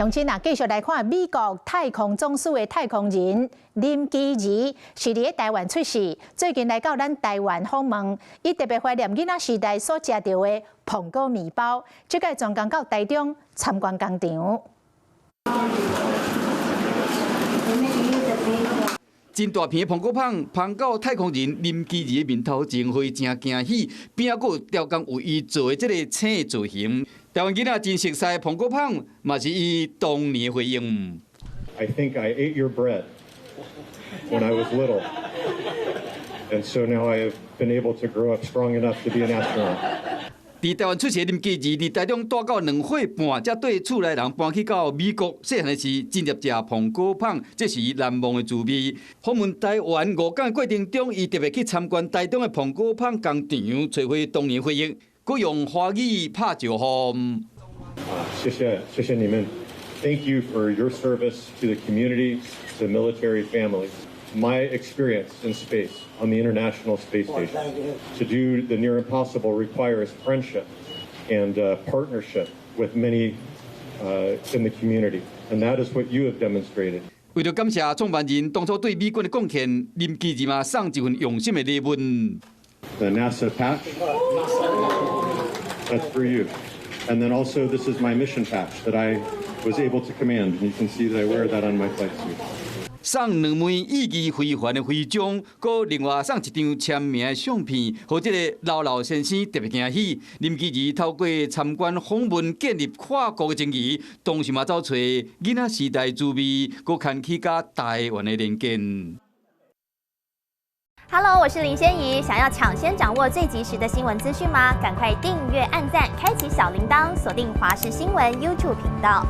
鄉親啊，繼續來看美國太空總署的太空人林基怡，是佇台灣出世，最近來到咱台灣訪問，伊特別懷念囡仔時代所食到的蘋果麵包，這個專工到台中參觀工廠。真大片的蘋果棒捧到太空人林基怡的面頭前，會真驚喜。邊個雕工為伊做的這個青的造型，台灣囡仔真熟悉蘋果棒，嘛是伊童年的回憶。I think I ate your bread when I was little, and so now I have been able to grow up strong enough to be an astronaut. 佇台灣出世的林基怡，佇台中住到2歲半，才對厝內人搬去到美國。細漢時真入食蘋果棒，這是伊難忘的滋味。訪問台灣5天的過程中，伊特別去參觀台中的蘋果棒工廠，找回童年回憶，佮用華語拍招呼。謝謝你們。Thank you for your service to the community, to the military families. My experience in space on the International Space Station to do the near impossible requires friendship and partnership with many in the community, and that is what you have demonstrated. 為了感謝創辦人當初對美軍的貢獻，林基怡嘛送一份用心的禮物。The NASA patch, that's for you, and then also this is my mission patch that I was able to command, and you can see that I wear that on my flight suit. 送2枚意義非凡的徽章，佮另外送一張簽名的相片，和這個老老先生特別驚喜。林基怡透過參觀訪問建立跨國的情誼，同時嘛找找囡仔時代滋味，佮牽起甲台灣的連結。Hello， 我是林仙怡。想要搶先掌握最及時的新聞資訊嗎？趕快訂閱、按讚、開啟小鈴鐺，鎖定華視新聞 YouTube 頻道。